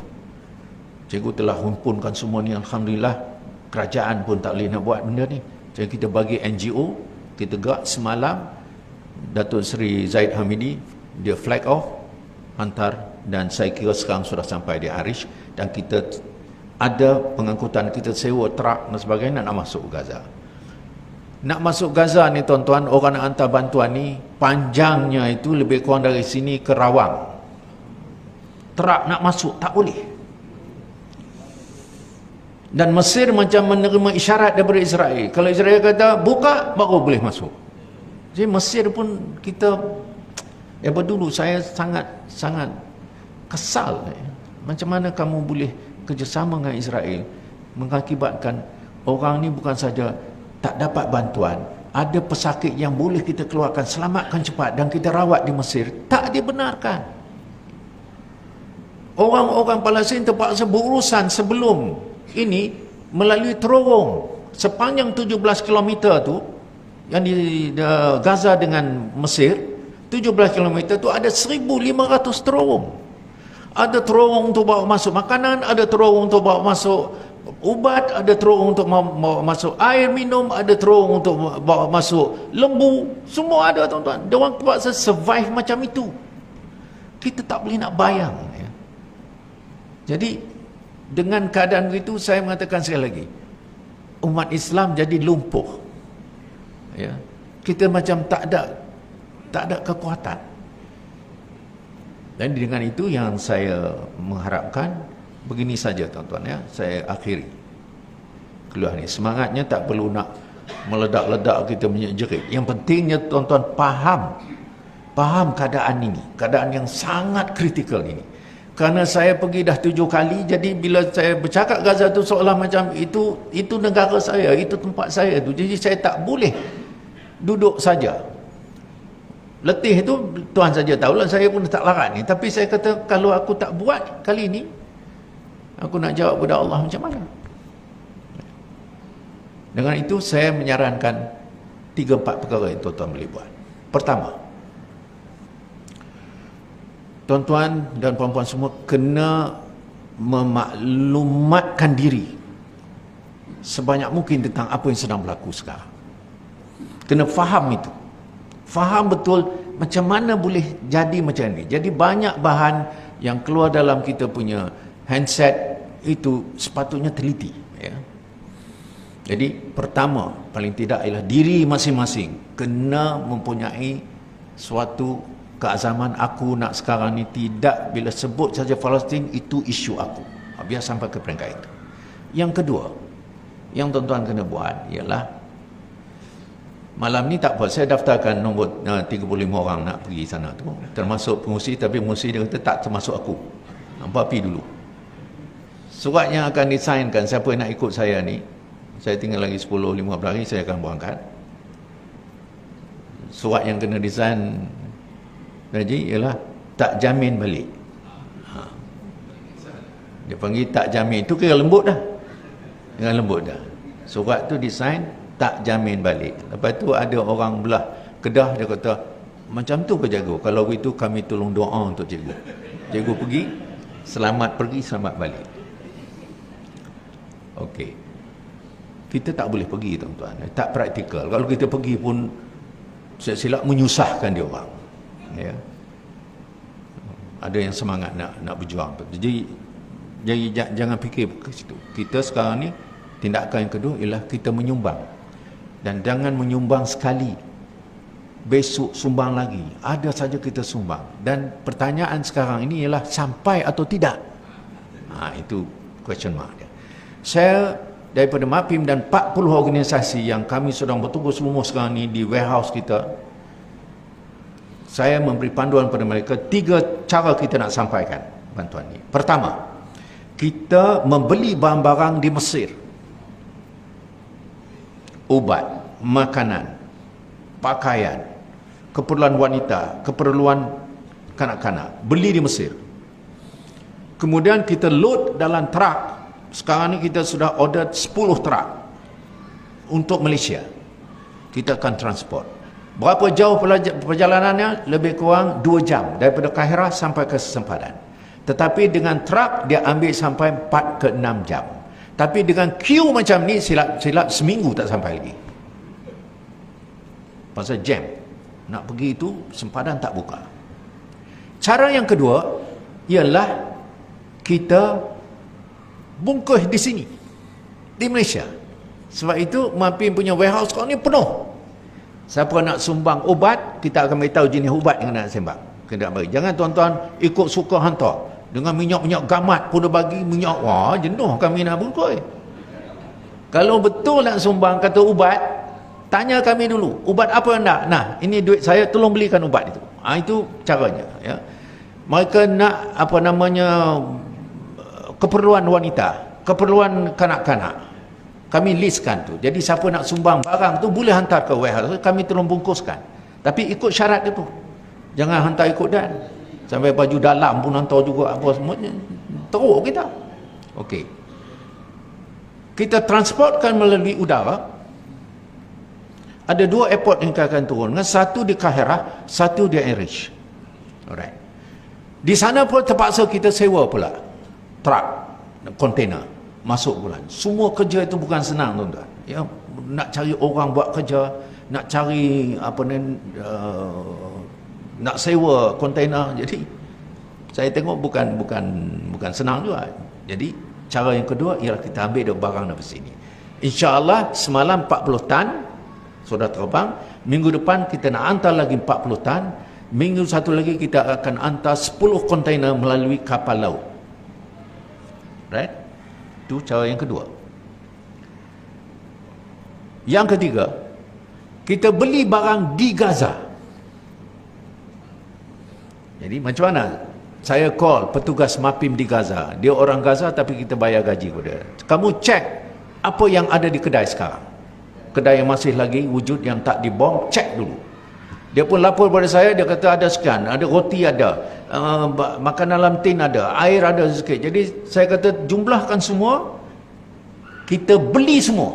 cikgu telah himpunkan semua ni, alhamdulillah. Kerajaan pun tak boleh nak buat benda ni. Jadi kita bagi NGO, kita gerak semalam. Datuk Seri Zaid Hamidi, dia flag off, hantar, dan saya kira sekarang sudah sampai di Arish, dan kita ada pengangkutan, kita sewa truk dan sebagainya nak masuk Gaza. Nak masuk Gaza ni tuan-tuan, orang nak hantar bantuan ni, panjangnya itu lebih kurang dari sini ke Rawang. Truk nak masuk, tak boleh. Dan Mesir macam menerima isyarat daripada Israel. Kalau Israel kata buka, baru boleh masuk. Jadi Mesir pun kita, daripada dulu saya sangat kesal. Macam mana kamu boleh kerjasama dengan Israel, mengakibatkan orang ni bukan saja tak dapat bantuan, ada pesakit yang boleh kita keluarkan, selamatkan cepat dan kita rawat di Mesir, tak dibenarkan. Orang-orang Palestin terpaksa berurusan sebelum ini melalui terowong sepanjang 17 km tu yang di Gaza dengan Mesir. 17 km tu ada 1,500 terowong. Ada terowong untuk bawa masuk makanan, ada terowong untuk bawa masuk ubat, ada terowong untuk bawa masuk air minum, ada terowong untuk bawa masuk lembu, semua ada tuan-tuan. Dia orang terpaksa survive macam itu. Kita tak boleh nak bayang ya. Jadi dengan keadaan itu saya mengatakan sekali lagi, umat Islam jadi lumpuh ya. Kita macam tak ada kekuatan. Dan dengan itu yang saya mengharapkan, begini saja tuan-tuan ya, saya akhiri keluar ni. Semangatnya tak perlu nak meledak-ledak kita menjerit. Yang pentingnya tuan-tuan faham keadaan ini, keadaan yang sangat kritikal ini. Kerana saya pergi dah 7 kali, jadi bila saya bercakap Gaza tu seolah macam itu negara saya, itu tempat saya tu. Jadi saya tak boleh duduk saja. Letih itu Tuhan saja tahulah, saya pun tak larat ni. Tapi saya kata kalau aku tak buat kali ni, aku nak jawab kepada Allah macam mana? Dengan itu saya menyarankan 3-4 perkara yang tuan-tuan boleh buat. Pertama, tuan-tuan dan puan-puan semua kena memaklumatkan diri sebanyak mungkin tentang apa yang sedang berlaku sekarang. Kena faham itu. Faham betul macam mana boleh jadi macam ni. Jadi banyak bahan yang keluar dalam kita punya handset itu sepatutnya teliti ya. Jadi pertama, paling tidak ialah diri masing-masing kena mempunyai suatu keazaman, aku nak sekarang ni tidak, bila sebut saja Palestin itu isu aku, biar sampai ke peringkat itu. Yang kedua yang tuan-tuan kena buat ialah, malam ni tak apa, saya daftarkan nombor 35 orang nak pergi sana tu, termasuk pengungsi, tapi pengungsi dia kata tak termasuk aku, hampa pergi dulu. Surat yang akan disainkan, siapa yang nak ikut saya ni, saya tinggal lagi 10-15 hari saya akan berangkat. Surat yang kena disain jadi ialah tak jamin balik. Dia panggil tak jamin, itu kira lembut dah, dengan lembut dah. Surat tu disain tak jamin balik. Lepas tu ada orang belah Kedah, dia kata macam tu ke cikgu, kalau begitu kami tolong doa untuk cikgu. Cikgu pergi, selamat balik. Okey, kita tak boleh pergi tuan-tuan, tak praktikal. Kalau kita pergi pun silap menyusahkan dia orang ya. Ada yang semangat nak berjuang. Jadi jangan fikir ke situ. Kita sekarang ni, tindakan yang kedua ialah kita menyumbang. Dan jangan menyumbang sekali, besok sumbang lagi, ada saja kita sumbang. Dan pertanyaan sekarang ini ialah sampai atau tidak. Itu question mark dia. Saya daripada MAPIM dan 40 organisasi yang kami sedang bertugas lumus sekarang ini di warehouse kita, saya memberi panduan kepada mereka 3 cara kita nak sampaikan bantuan ini. Pertama, kita membeli barang-barang di Mesir, ubat, makanan, pakaian, keperluan wanita, keperluan kanak-kanak, beli di Mesir. Kemudian kita load dalam truk. Sekarang ni kita sudah order 10 truk untuk Malaysia. Kita akan transport. Berapa jauh perjalanannya? Lebih kurang 2 jam daripada Kahirah sampai ke Sempadan. Tetapi dengan truk dia ambil sampai 4 ke 6 jam. Tapi dengan queue macam ni silap seminggu tak sampai lagi. Pasal jam. Nak pergi itu Sempadan tak buka. Cara yang kedua ialah kita bungkus di sini, di Malaysia. Sebab itu MAPIM punya warehouse sekarang ni penuh. Siapa nak sumbang ubat, kita akan beritahu jenis ubat yang nak sembang. Kena bagi. Jangan tuan-tuan ikut suka hantar. Dengan minyak-minyak gamat pun dia bagi minyak. Wah, jenuh kami nak bungkus. Kalau betul nak sumbang kata ubat, tanya kami dulu, ubat apa yang nak? Nah, ini duit saya, tolong belikan ubat itu. Itu caranya, ya. Mereka nak apa namanya, keperluan wanita, keperluan kanak-kanak. Kami listkan tu. Jadi siapa nak sumbang barang tu boleh hantar ke warehouse, kami tolong bungkuskan. Tapi ikut syarat itu. Jangan hantar ikut dan. Sampai baju dalam pun hantar juga apa semuanya. Teruk kita. Okey. Kita transportkan melalui udara. Ada 2 airport yang akan turun. Satu di Kahirah, satu di Anchorage. Alright. Di sana pun terpaksa kita sewa pula truk, kontainer masuk bulan. Semua kerja itu bukan senang, tuan-tuan. Ya, nak cari orang buat kerja, nak cari apa ni, nak sewa kontainer. Jadi saya tengok bukan senang juga. Jadi cara yang kedua ialah kita ambil dia barang dari sini. InsyaAllah semalam 40 tan sudah terbang. Minggu depan kita nak hantar lagi 40 tan. Minggu satu lagi kita akan hantar 10 kontainer melalui kapal laut. Right? Itu cara yang kedua. Yang ketiga, kita beli barang di Gaza. Jadi macam mana? Saya call petugas MAPIM di Gaza. Dia orang Gaza tapi kita bayar gaji kepada dia. Kamu cek apa yang ada di kedai sekarang. Kedai yang masih lagi wujud yang tak dibom, cek dulu. Dia pun lapor kepada saya, dia kata ada sekian, ada roti ada, makanan dalam tin ada, air ada sikit. Jadi saya kata jumlahkan semua, kita beli semua.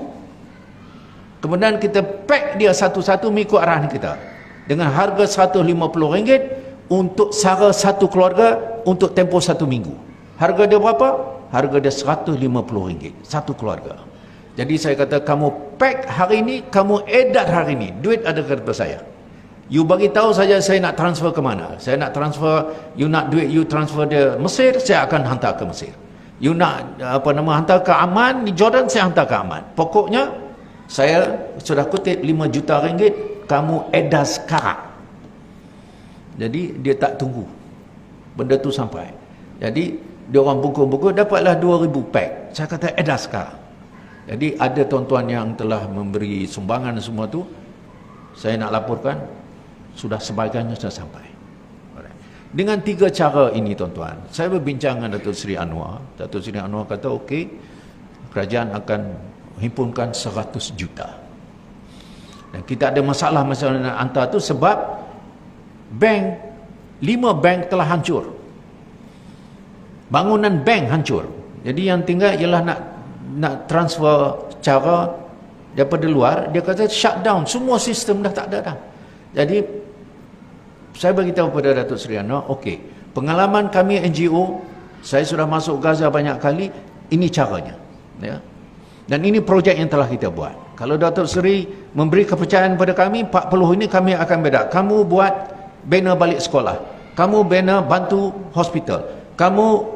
Kemudian kita pack dia satu-satu mengikut arahan kita. Dengan harga RM150 untuk sara satu keluarga untuk tempoh 1 minggu. Harga dia berapa? Harga dia RM150 satu keluarga. Jadi saya kata kamu pack hari ini, kamu edar hari ini. Duit ada kepada saya. You bagi tahu saja saya nak transfer ke mana. Saya nak transfer, you nak duit you transfer dia Mesir, saya akan hantar ke Mesir. You nak hantar ke Aman di Jordan, saya hantar ke Aman. Pokoknya saya sudah kutip RM5 juta, kamu edar sekarang. Jadi dia tak tunggu benda tu sampai. Jadi dia orang bungkus-bungkus, dapatlah 2,000 pack. Saya kata edar sekarang. Jadi ada tuan-tuan yang telah memberi sumbangan semua tu, saya nak laporkan sudah sebahagiannya sudah sampai. Dengan 3 cara ini tuan-tuan, saya berbincang dengan Datuk Seri Anwar. Datuk Seri Anwar kata okey, kerajaan akan himpunkan 100 juta. Dan kita ada masalah nak hantar tu sebab 5 bank telah hancur. Bangunan bank hancur. Jadi yang tinggal ialah nak transfer cara daripada luar. Dia kata shutdown, semua sistem dah tak ada dah. Jadi saya beritahu kepada Datuk Seri Anwar, okey, pengalaman kami NGO, saya sudah masuk Gaza banyak kali, ini caranya, ya. Dan ini projek yang telah kita buat. Kalau Datuk Seri memberi kepercayaan kepada kami, 40 ini kami akan beda. Kamu buat bina balik sekolah, kamu bina bantu hospital, kamu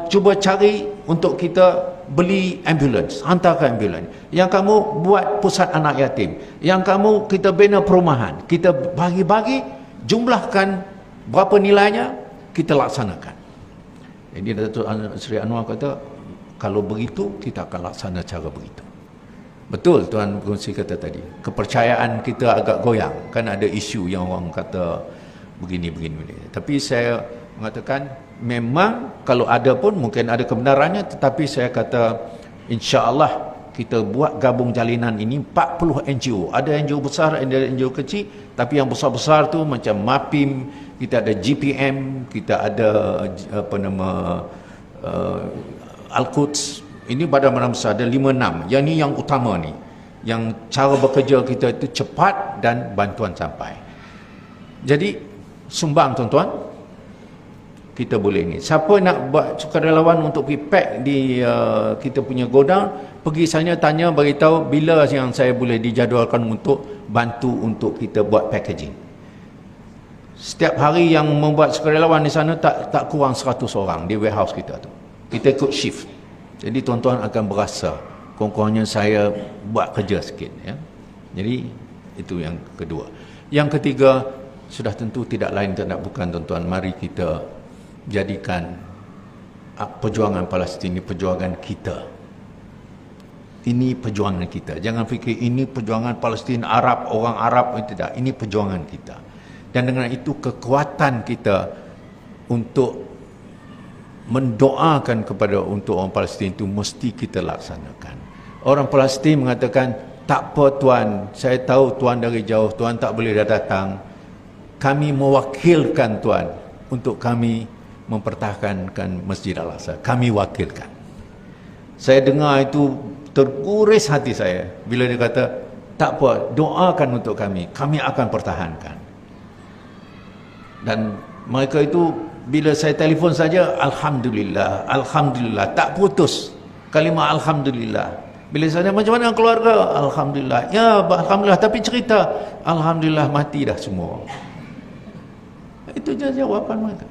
cuba cari untuk kita beli ambulans, hantar ke ambulans. Yang kamu buat pusat anak yatim, yang kamu kita bina perumahan, kita bagi-bagi, jumlahkan berapa nilainya, kita laksanakan. Jadi Datuk Seri Anwar kata, kalau begitu kita akan laksana cara begitu. Betul Tuan Pengerusi kata tadi, kepercayaan kita agak goyang, kan ada isu yang orang kata begini. Tapi saya mengatakan memang kalau ada pun mungkin ada kebenarannya, tetapi saya kata insya-Allah kita buat gabung jalinan ini 40 NGO. Ada NGO besar, ada NGO kecil, tapi yang besar-besar tu macam MAPIM, kita ada GPM, kita ada Al-Quds. Ini badan besar, ada 5-6. Yang ni yang utama ni. Yang cara bekerja kita itu cepat dan bantuan sampai. Jadi sumbang tuan-tuan, kita boleh ni. Siapa nak buat sukarelawan untuk pergi pack di kita punya godown, pergi sana tanya, beritahu bila yang saya boleh dijadualkan untuk bantu untuk kita buat packaging. Setiap hari yang membuat sukarelawan di sana tak kurang 100 orang di warehouse kita tu. Kita ikut shift. Jadi tuan-tuan akan berasa kurang-kurangnya saya buat kerja sikit, ya. Jadi itu yang kedua. Yang ketiga sudah tentu tidak lain tidak bukan tuan-tuan, mari kita jadikan perjuangan Palestin ini perjuangan kita. Ini perjuangan kita. Jangan fikir ini perjuangan Palestin, Arab, orang Arab. Tidak. Ini perjuangan kita. Dan dengan itu kekuatan kita untuk mendoakan kepada untuk orang Palestin itu mesti kita laksanakan. Orang Palestin mengatakan, tak apa Tuan, saya tahu Tuan dari jauh, Tuan tak boleh datang. Kami mewakilkan Tuan untuk kami mempertahankan Masjid Al-Aqsa. Kami wakilkan. Saya dengar itu terguris hati saya bila dia kata, tak apa, doakan untuk kami akan pertahankan. Dan mereka itu bila saya telefon saja, Alhamdulillah, Alhamdulillah, tak putus kalimah Alhamdulillah. Bila saya macam mana keluarga, Alhamdulillah, ya Alhamdulillah, tapi cerita, Alhamdulillah mati dah semua. Itu je jawapan mereka.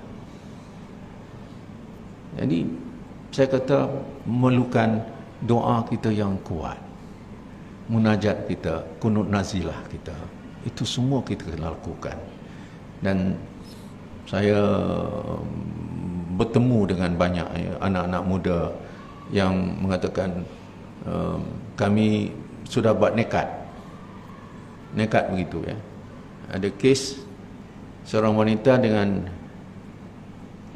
Jadi saya kata memerlukan doa kita yang kuat, munajat kita, kunut nazilah kita, itu semua kita kena lakukan. Dan saya bertemu dengan banyak anak-anak muda yang mengatakan kami sudah buat nekat begitu ya. Ada kes seorang wanita dengan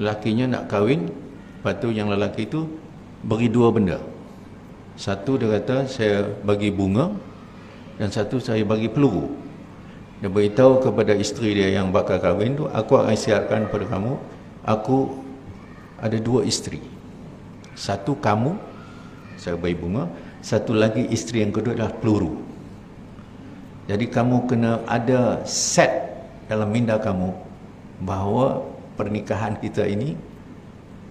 lakinya nak kahwin, lepas tu yang lelaki itu bagi dua benda. Satu dia kata saya bagi bunga, dan satu saya bagi peluru. Dia beritahu kepada isteri dia yang bakal kahwin tu, aku akan siapkan pada kamu, aku ada dua isteri. Satu kamu, saya bagi bunga, satu lagi isteri yang kedua adalah peluru. Jadi kamu kena ada set dalam minda kamu bahawa pernikahan kita ini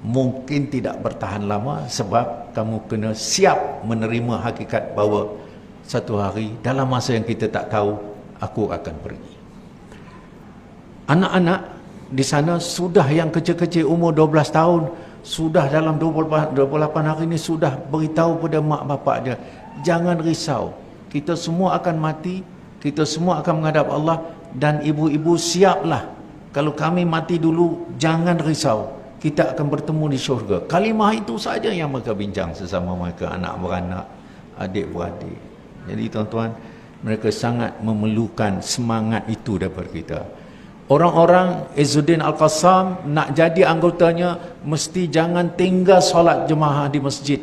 mungkin tidak bertahan lama, sebab kamu kena siap menerima hakikat bahawa satu hari dalam masa yang kita tak tahu, aku akan pergi. Anak-anak di sana sudah yang kecil-kecil umur 12 tahun, sudah dalam 28 hari ini sudah beritahu pada mak bapak dia, jangan risau, kita semua akan mati, kita semua akan menghadap Allah, dan ibu-ibu siaplah, kalau kami mati dulu, jangan risau, kita akan bertemu di syurga. Kalimah itu saja yang mereka bincang sesama mereka, anak beranak, adik-beradik. Jadi tuan-tuan, mereka sangat memerlukan semangat itu daripada kita. Orang-orang Izzuddin Al-Qassam nak jadi anggotanya, mesti jangan tinggal solat jemaah di masjid.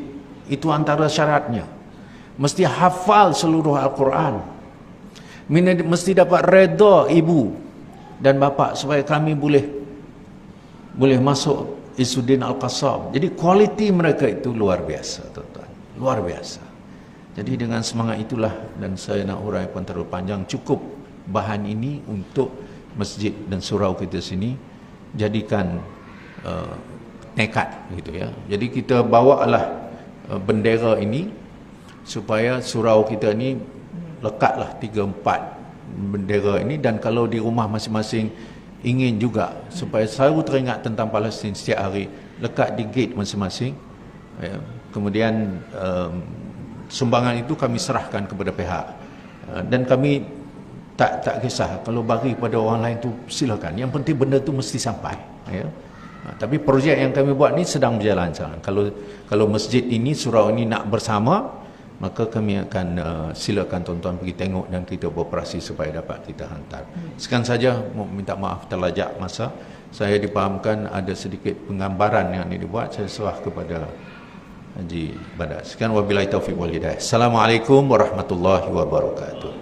Itu antara syaratnya. Mesti hafal seluruh Al-Quran. Mesti dapat reda ibu dan bapa supaya kami boleh masuk Izzuddin Al-Qassam. Jadi kualiti mereka itu luar biasa, tuan-tuan. Luar biasa. Jadi dengan semangat itulah, dan saya nak uraikan terlalu panjang, cukup bahan ini untuk masjid dan surau kita sini, jadikan nekat gitu ya. Jadi kita bawalah bendera ini supaya surau kita ni lekatlah 3-4 bendera ini, dan kalau di rumah masing-masing ingin juga supaya selalu teringat tentang Palestin setiap hari, lekat di gate masing-masing ya. Kemudian sumbangan itu kami serahkan kepada pihak, dan kami tak kisah kalau bagi pada orang lain tu silakan, yang penting benda tu mesti sampai ya. Tapi projek yang kami buat ni sedang berjalan sekarang. Kalau masjid ini, surau ini nak bersama, maka kami akan silakan tuan-tuan pergi tengok dan kita beroperasi supaya dapat kita hantar. Sekian saja, minta maaf terlajak masa. Saya dipahamkan ada sedikit penggambaran yang dibuat, saya serah kepada Haji Badar. Sekian, wabillahi taufiq wal hidayah. Assalamualaikum warahmatullahi wabarakatuh.